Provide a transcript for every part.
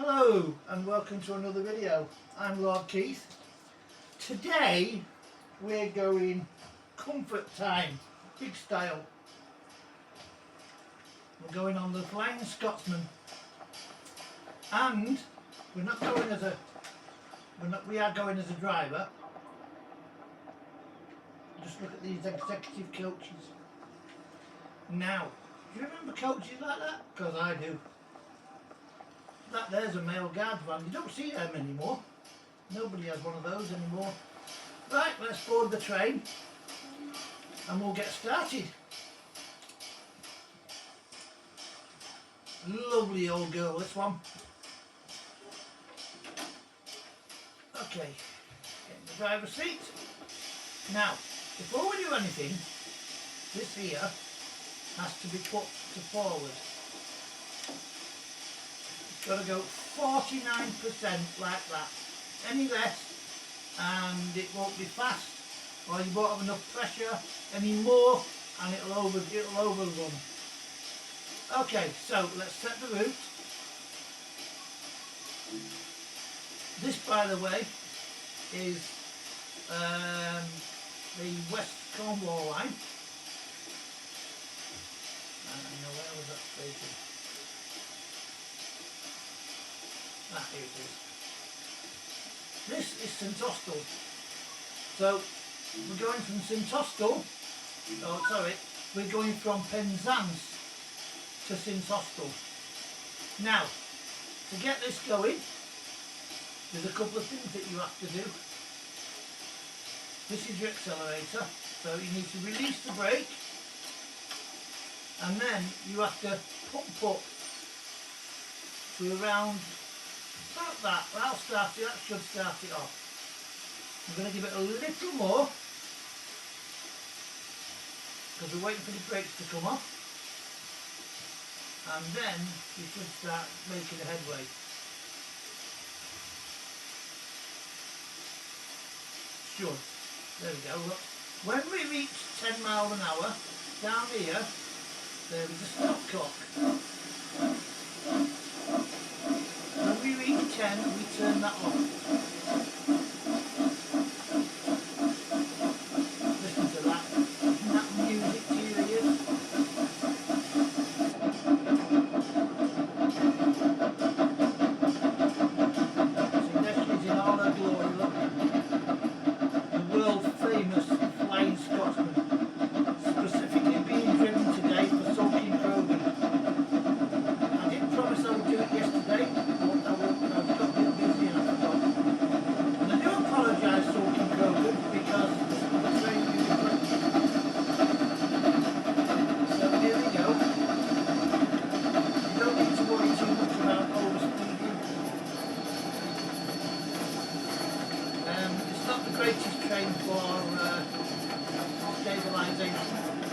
Hello and welcome to another video. I'm Lord Keith. Today we're going comfort time, big style. We're going on the Flying Scotsman, and we're not going as a we are going as a driver. Just look at these executive coaches. Now, do you remember coaches like that? Because I do. That there's a male guard van. You don't see them anymore. Nobody has one of those anymore. Right, let's board the train and we'll get started. Lovely old girl, this one. Okay, get in the driver's seat. Now, before we do anything, this here has to be put to forward. Got to go 49% like that. Any less and it won't be fast, or you won't have enough pressure. Any more and it'll overrun. Okay, so let's set the route. This, by the way, is the West Cornwall line. Now where was that station? Here it is. This is St Austell. So we're going from St Austell, we're going from Penzance to St Austell. Now, to get this going, there's a couple of things that you have to do. This is your accelerator, so you need to release the brake, and then you have to pump up to around about that. That should start it off. I'm going to give it a little more because we're waiting for the brakes to come off, and then you should start making a headway. Should. There we go. Look. When we reach 10 miles an hour, down here, there is a stopcock. When we reach 10, we turn that off. Listen to that. Isn't that music to your ears? See, there she is in all her glory, look. The world famous Flying Scotsman. Specifically being driven today for sulkin krogan. I did promise I would do it yesterday. Greatest train for stabilisation,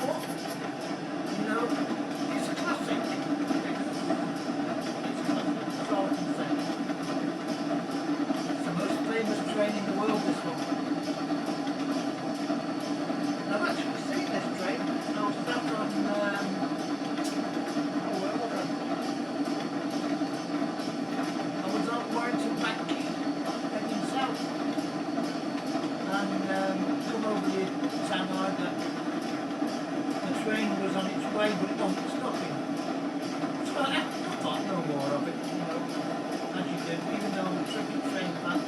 but you know, it's a classic. That's all I can say. It's the most famous train in the world, this one. I've actually seen this train. I was sat on where was I was on Warrington Bank heading south. And come over the town line that the train was on its way but it wasn't stopping. So I thought no more of it, you know, as you do, even though I'm a tricky train fan.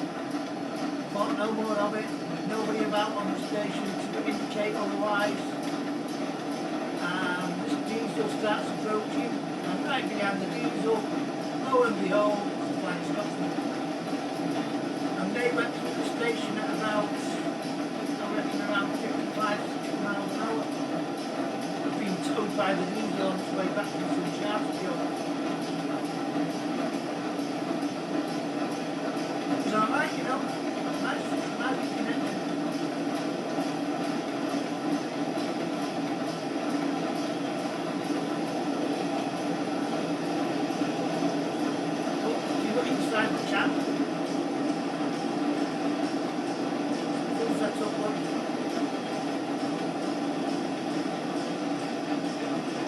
Thought no more of it, there's nobody about on the station to indicate otherwise. And this diesel starts approaching, and right behind the diesel, lo and behold, it's a Flying Scotsman. And they went through the station at about around 55 to 60 miles an hour. I've been towed by the diesel on its way back from some charter job. It's alright, you know. Nice connection. If you look inside the cab, full setup look.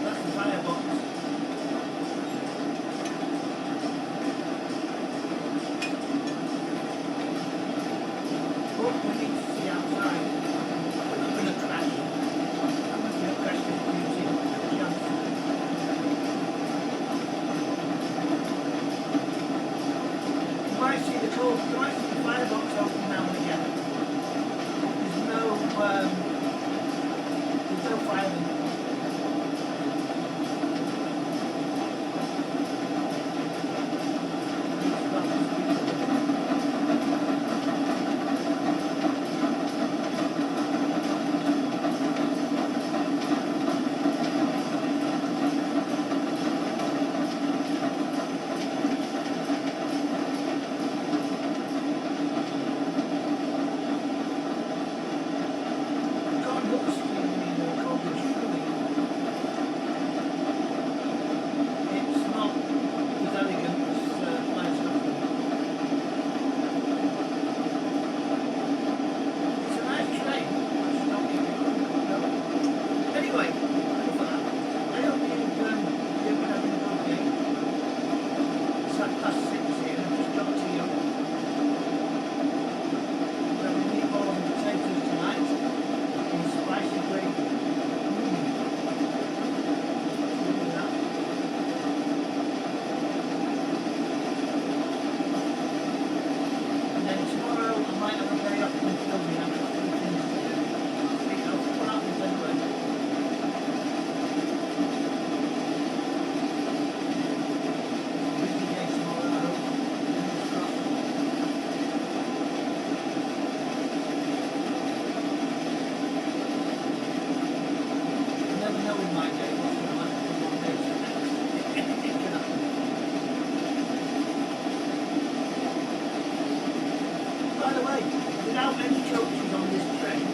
That's the firebox. might see the firebox open now and again. There's no firing. Without any coaches on this train,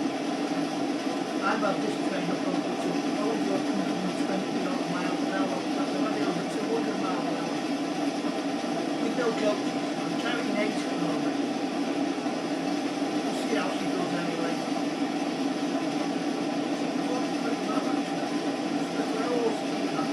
I've had this train up over 120 odd miles an hour, that's already over 200 miles an hour. With no coaches, I'm carrying 8 at the moment. We'll see how she goes anyway. Pretty well actually. We're all seeing that.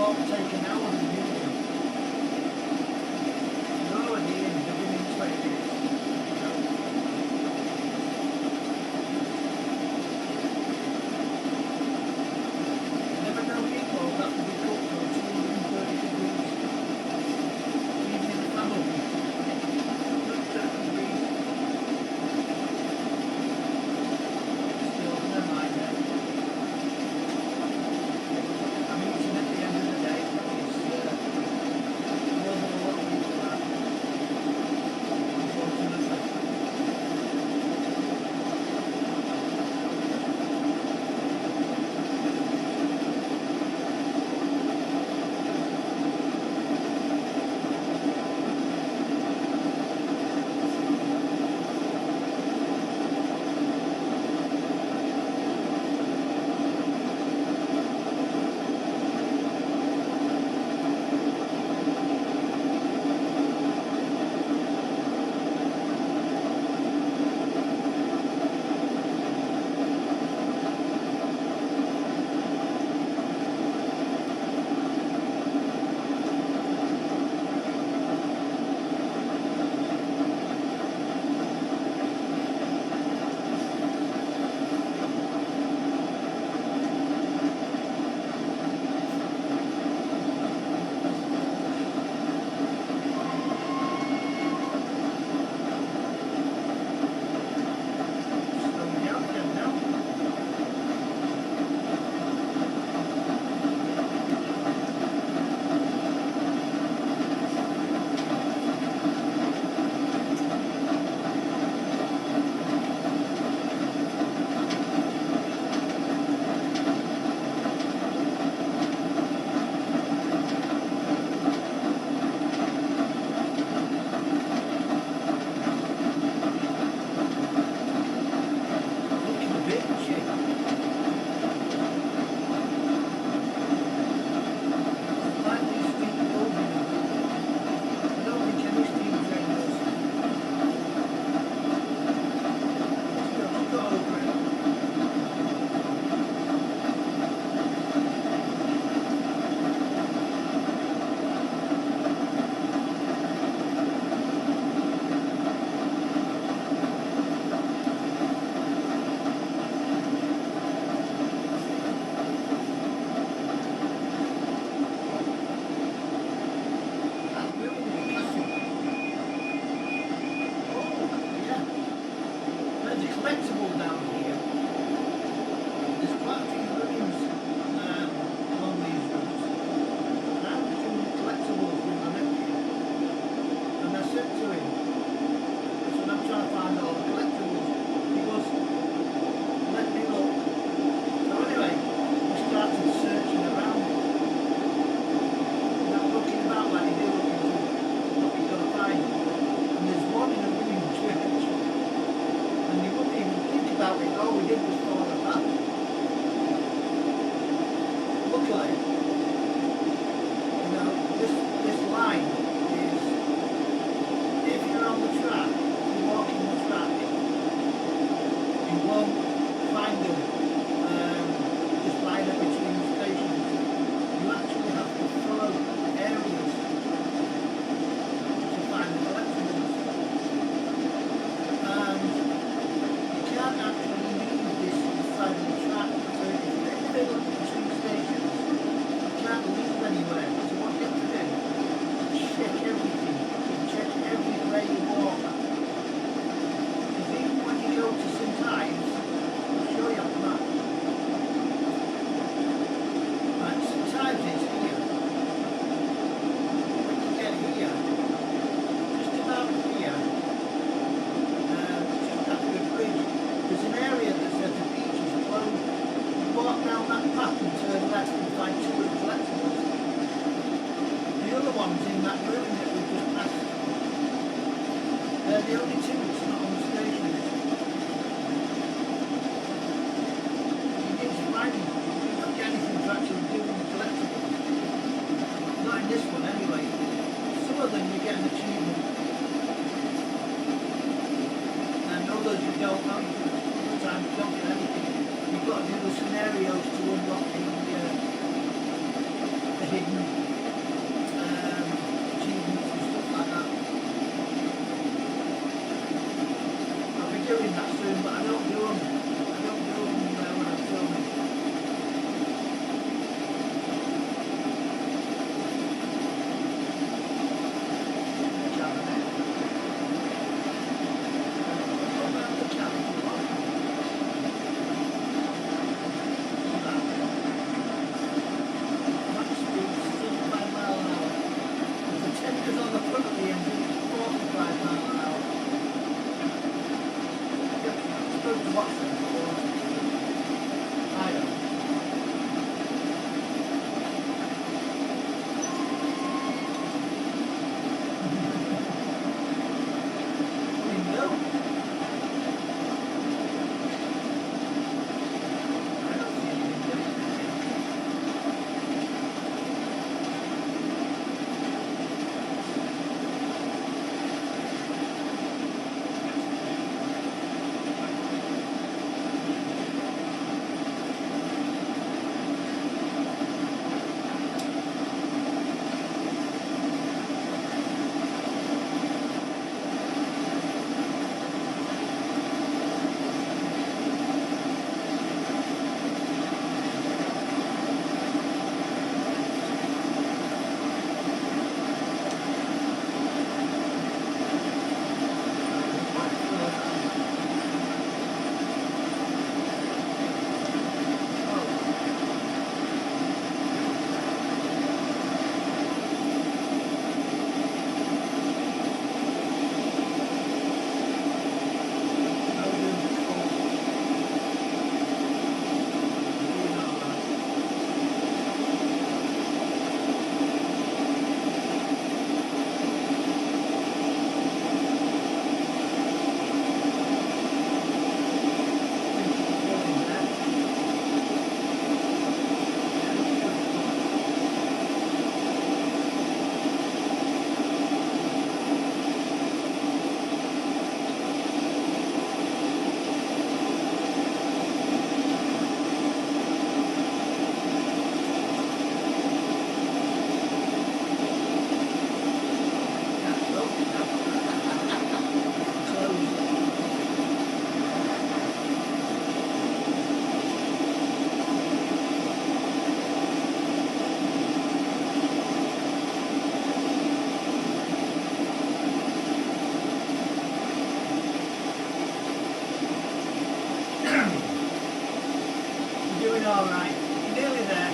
walk take an hour to do it. You're already in the winning 20 minutes. Never know people that will be cooked on 230 degrees. Even in the family. 230 degrees. Still, never mind then. I'm eating at the end of the day. It's more than a lot of people are. Unfortunately. Slowing down again now. Looking a bit shit. Like these steam building. I don't think any steam train does. Still, I've got over it. That building is massive. Oh, yeah. There's a collectible down here. There's quite a few buildings along these routes. And I'm doing collectibles with my nephew. And I said to him, so I'm trying to find all the collectibles. He goes, let me look. So anyway, we started searching around. And I'm looking about like you do looking for what you're going to find. And there's one in a winning church. And you wouldn't even think about it. All we did was fall apart. Luckily, this line is, if you're on the track, you're walking the track, you won't find them just line up between the stations. You actually have to follow areas to find the collectibles. And you can't actually leave this side of the track. So if you're in the middle between stations, you can't leave anywhere. So what you have to do is check everything. Check everywhere you walk. Because even when you go to St. Ives, I'll show you on the map. Right, St. Ives is here. When you get here, just about here, just after the bridge, there's an area that says the beach is closed. You walk down that path and turn left and find two of the collectibles. The other one's in that ruin that we just passed. They're the only two that's not on the station. You need to find them. You don't get anything to actually do with the collectibles. Not in this one anyway. Some of them you get an achievement. And others you don't know. Sometimes you don't get anything. You've got to do the scenarios to unlock the hidden achievements and stuff like that. I'll be doing that soon, but I don't do them. I don't do them when I'm filming. Alright, nearly there.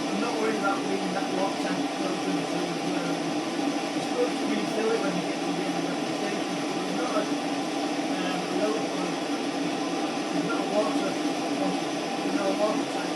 I'm not worried about leaving that water tank open until you're supposed to refill it when you get to the end of the station. There's not there's not water, there's no water tank.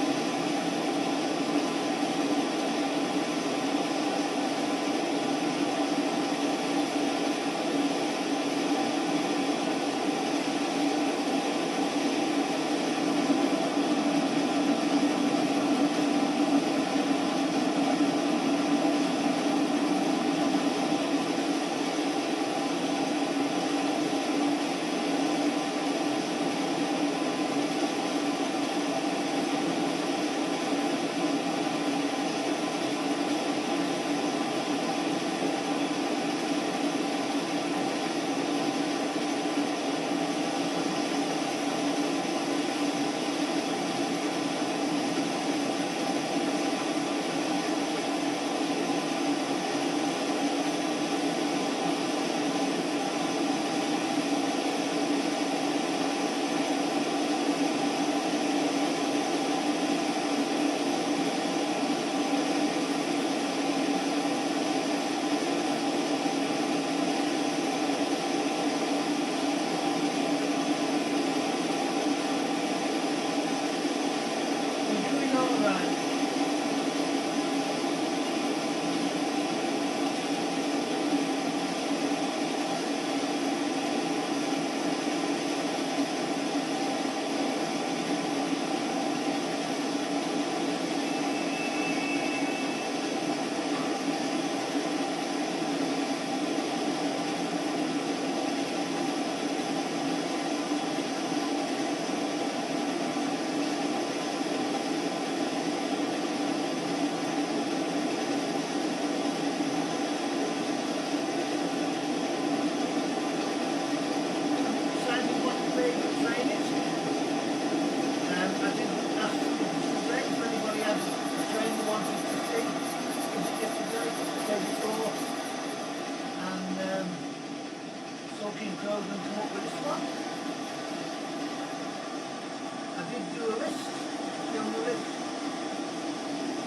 wrist, on the wrist,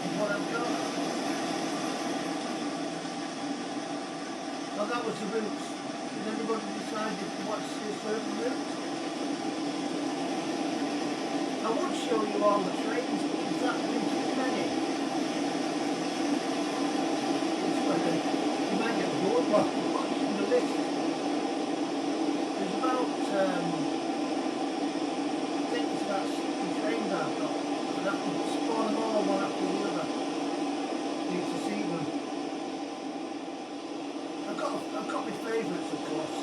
is what I've got. Well, that was the roots. Did anybody decide to watch this certain roots? I would show you all the trains, but there's that many too many. It's like you might get bored while watching the list. There's about, I think it's about 60 trains I've got. And I can spawn them all one after the other. Need to see them. I've got my favourites, of course.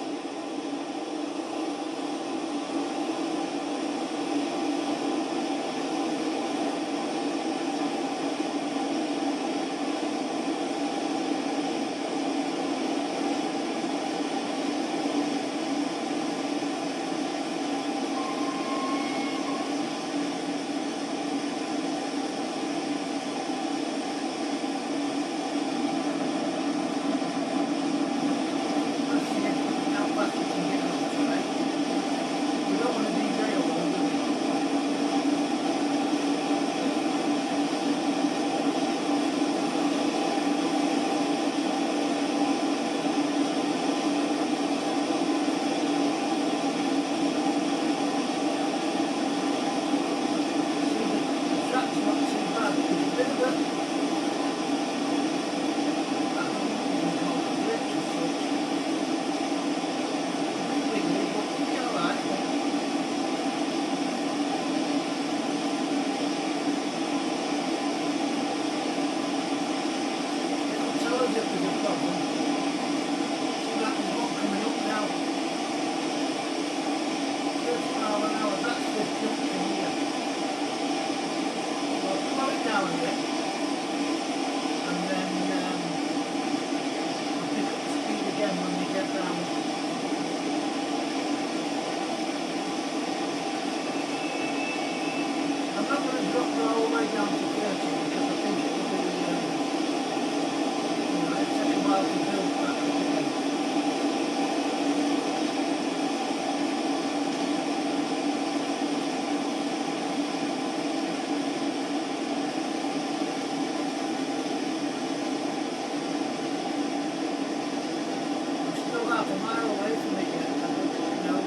Half a mile away from it yet. You know,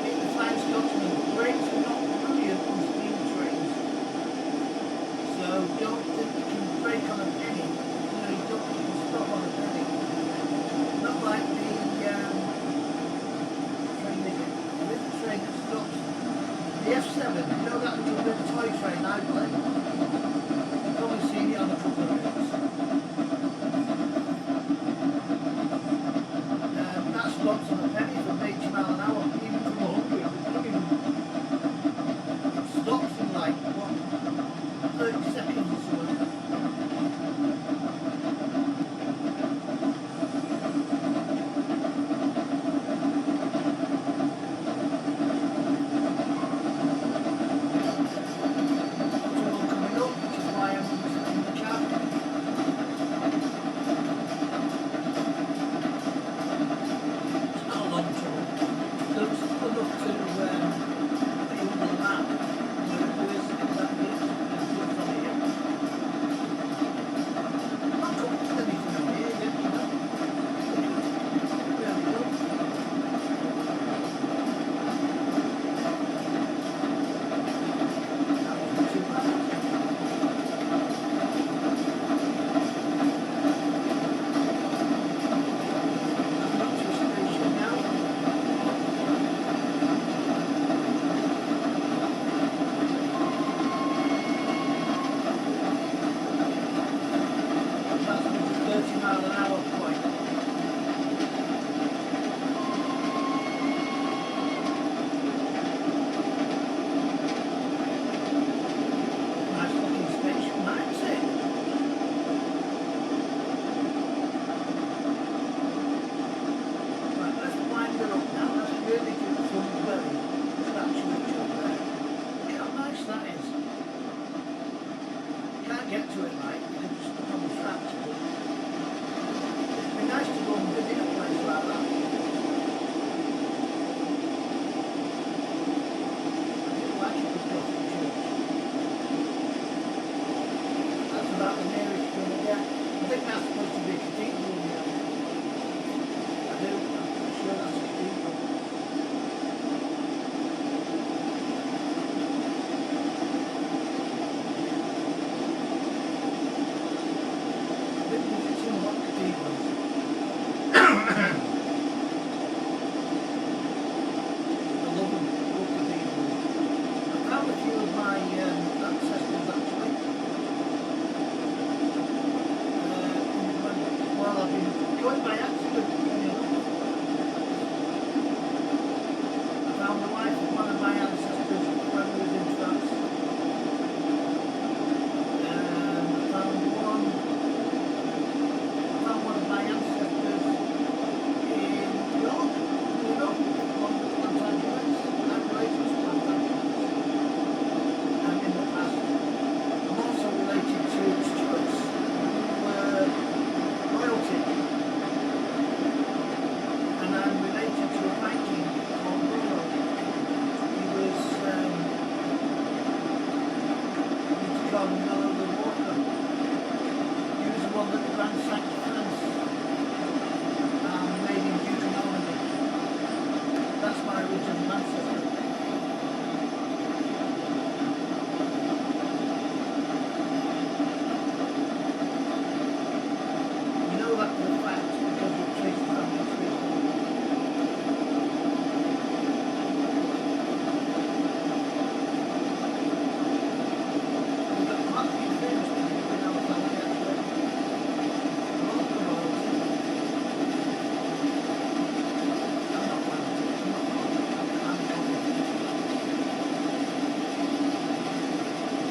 being the fine Scotsman, brakes are not brilliant on steam trains. So don't think you can brake on a penny. You know, you don't think you can stop on a penny. Not like the train that stops. The F7, you know that little bit of toy train I play? You've probably seen it on a couple of routes. Stops on a penny from 80 miles an hour, even from 100. It stops in like, what, 30 seconds or something. Trouble coming up, which is why I'm in the cab. Get to it, mate. You can just look on the tracks. It'd be nice to go and visit a place like that. I do like it with found a few of my ancestors actually. While I've been going by accident, funny enough. I found the wife of one of my ancestors when we was in France. I found one of my ancestors in York, New York, on the Penzance. I'm related to Penzance. And in the past, I'm also related to Stuarts, who were royalty. And I'm related to a Viking called Bruno. He was, we used to call him Mellow the Walker. He was the one that ransacked France and made him Duke of Normandy. That's my original ancestor. You know that for a fact because we've traced family tree. We've got quite a few famous people in our family actually. A lot of them are royalty. I'm not royalty, I'm not royalty, I'm royalty.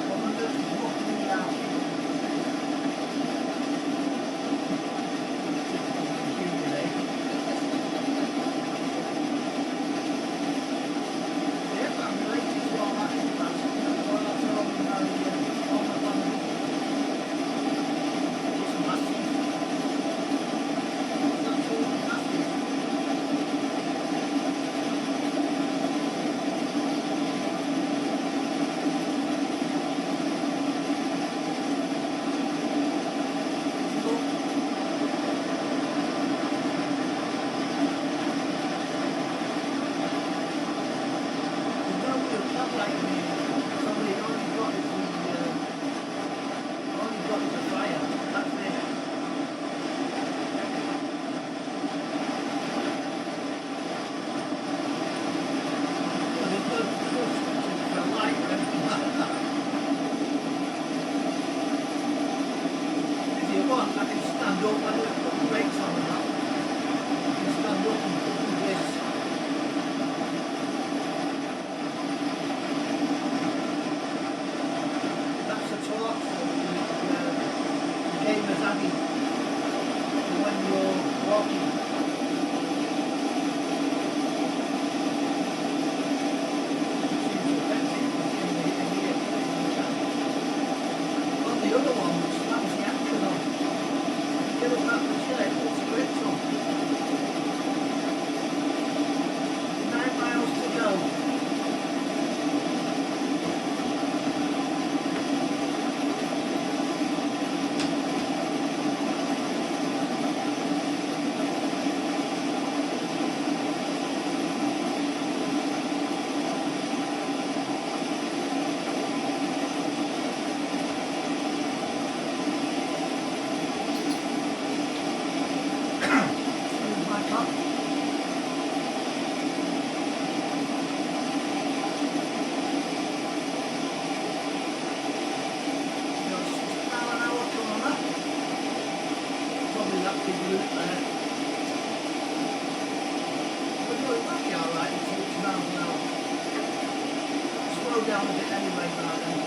Well, I'm just walking in the house. Yep, I'm related to all that in the past. That's all I told me about all my family. It's massive. It's absolutely massive. There's no real campsite in here. Somebody only got is the fire. That's it. But there's no switches for light or anything like that. If you want, I can stand up. I don't put the brakes on and that. I can stand up and do this. That's a torch that the gamers added for when you're walking. Seems to affect it in here. On the other one, which slams the action on. If you get up out the chair, it puts the brakes on. 9 miles to go. Excuse my cough. You're 60-mile-an-hour corner. Probably that big loop there. But it might be alright at 40 miles an hour. Slow down a bit anyway by then.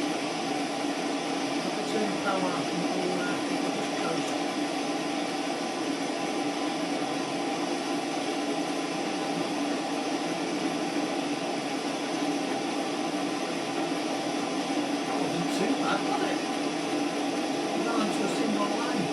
Put the turn power up and it'll just coast. That wasn't too bad, was it? Well into a single line.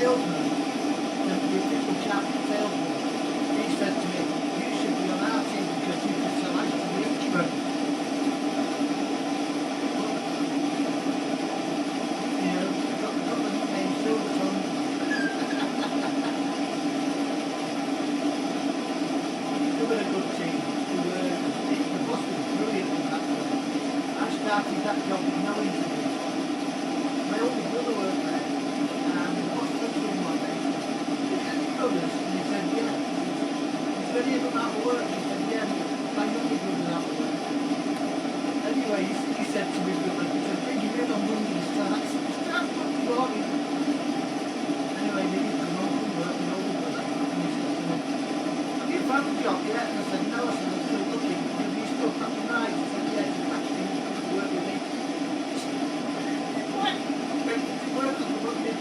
salesman, the little chap salesman, he said to me, you should be on our team because you can sell ice to the expert. You know, got the nickname Silverton. We were a good team. The boss was brilliant in that job. I started that job with no interview. My older brother worked there, and the boss went to him one day. Any brothers? And he said, yeah. He said, any of them out of work? He said, yeah, my younger brother's out of work. Anyway, he said to me, brother, he said, bring him in on Monday, start Monday morning. Anyway, they used to come home from work, my older brother, and he said to me, have you found a job yet? And I said, no. I said, I'm still looking. Have you still cracking nights? He said, yeah, he's actually work with me. He said, what? Work on the Monday.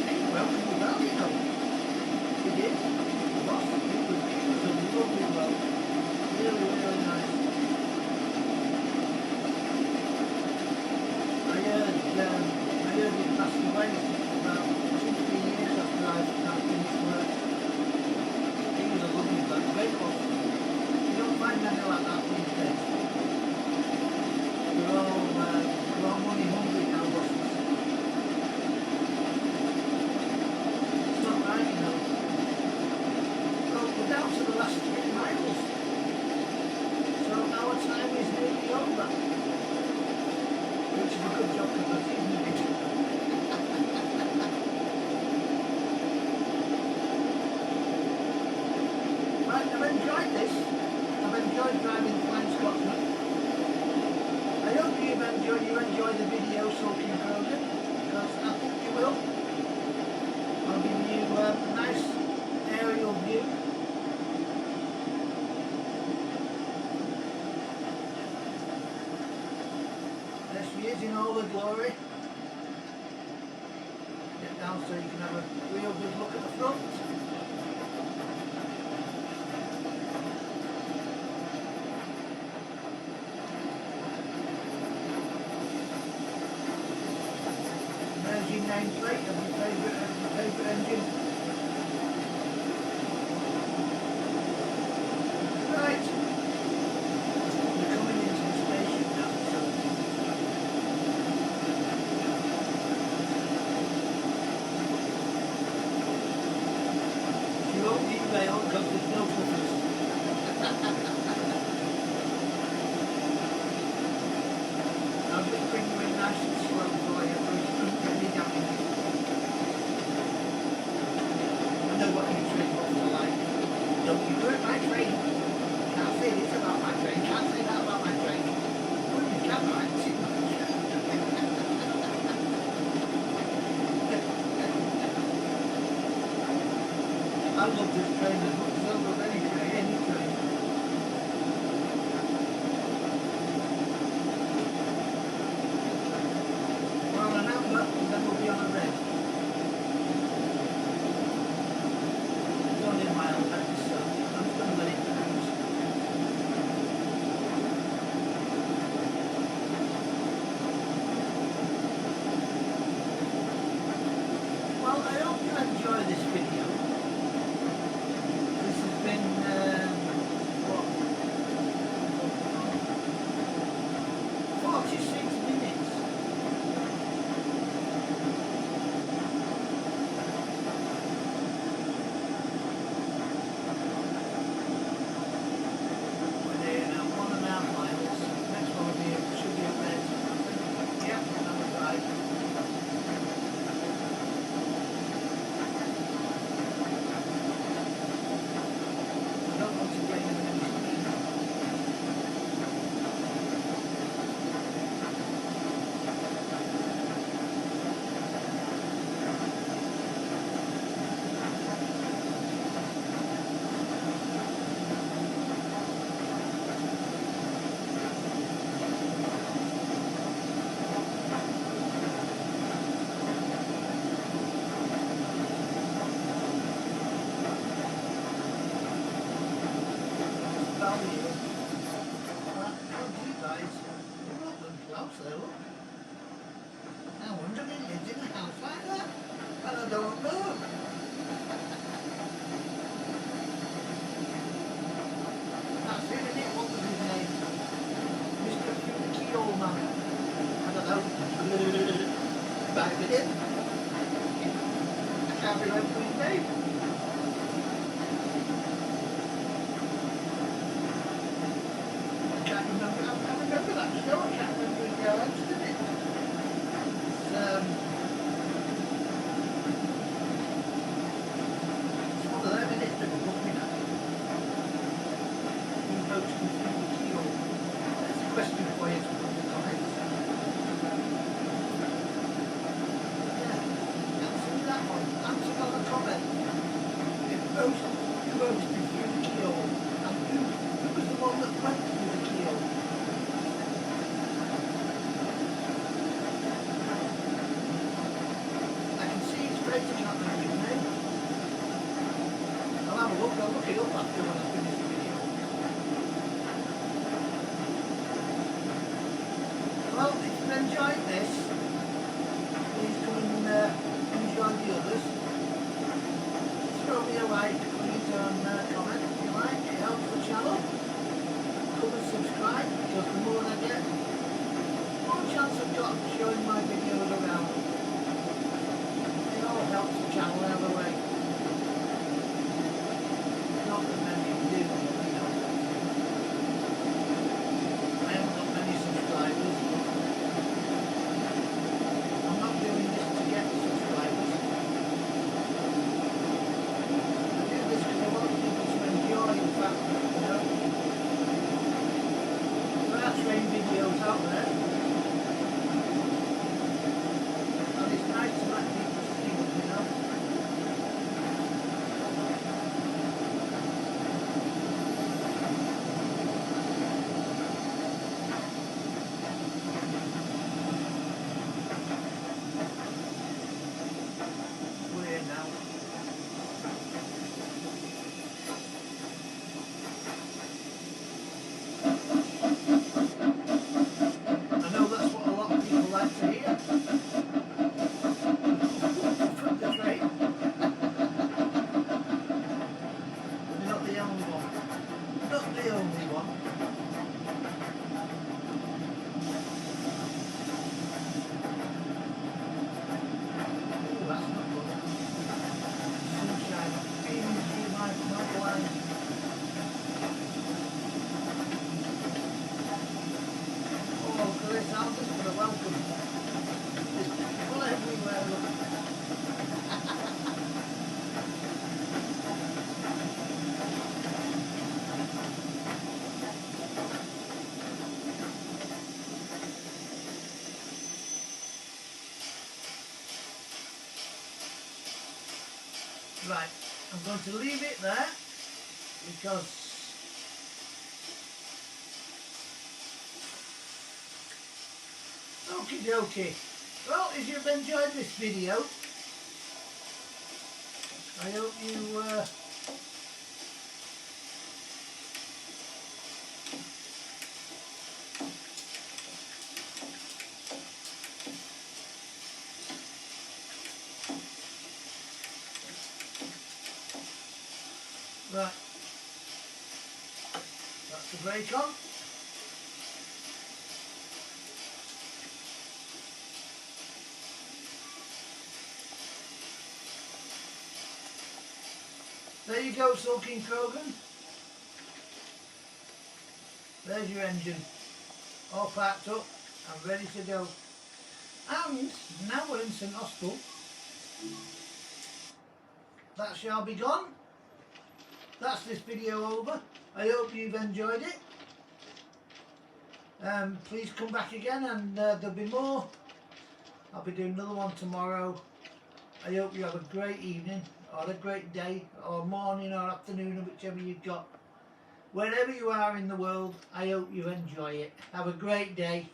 Hey, welcome to that, you know. He did. The boss, he was a lovely bloke. Really, really nice. I heard he passed away about 2-3 years after I finished work. He was a lovely bloke, great boss. You don't find many like that these days. We're all money hungry now, bosses. It's not right, you know. Well, we're down to the last 3 miles. So our time is nearly over. Which is a good job because I've eaten it. Right, I've enjoyed this. I've enjoyed driving the flying Scotsman. I hope you enjoy the video sulking krogan, because I think you will. I'll give you a nice aerial view. There she is in all her glory. Get down so you can have a real good look at the front. There's your nameplate of your favourite engine. Right. We're coming into the station now, so you won't need bail because there's no buffers. I'll just bring you in nice and slow for you, so you don't get any damage. I know what you train off to like. Don't you hurt my train. Can't say this about my train, can't say that about my train. Well, you can, right? I love this train as much as I love any train. We're on an amber, and then we'll be on a red. It's only a mile back, so I'm just going to let it cruise. Well, I hope you enjoy this video. This has been, what, 46 minutes. We're there now, 1.5 miles. Next one should be a red. Yep, that was right. I don't want to get in any speed. Value. How do you guys? We're not close there, look. Now we're type it in. I can't remember his name. I remember that show. I can't remember his name. Did it? It's one of them, isn't it? That we're looking at. Who votes for the keel? That's a question for you to put in the comments. Yeah, answer that one. Answer on the comment. Who votes for the keel? And who was the one that went through the keel? I can see his face, I can't remember his name. I'll have a look, I'll look it up after when I finish the video. Well, if you've enjoyed this, please come and enjoy the others. Throw me a like, please, on comment if you like, it helps the channel. Come and subscribe, because the more I get, the more chance I've got of showing my videos around. It all helps the channel either way. Not that many do, you know. I haven't got many subscribers. I'm not doing this to get subscribers. I do this because I want people to enjoy the fact that, you know, there are train videos out there. And it's nice to let people see them, you know. We're now. I know that's what a lot of people like to hear. From the train. You're not the only one. Not the only one. Ooh, that's not good. Sunshine beaming through my blind. Oh, Chris, I'm just for a welcome. There's people everywhere, look. Right, I'm going to leave it there because okie dokie. Well, if you've enjoyed this video, I hope you right. That's the brake on. There you go, sulking krogan. There's your engine, all packed up and ready to go. And now we're in St Austell. That shall be gone. That's this video over. I hope you've enjoyed it. Please come back again, and there'll be more. I'll be doing another one tomorrow. I hope you have a great evening, or a great day, or morning, or afternoon, or whichever you've got. Wherever you are in the world, I hope you enjoy it. Have a great day.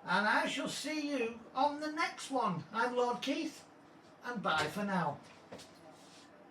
And I shall see you on the next one. I'm Lord Keith, and bye for now.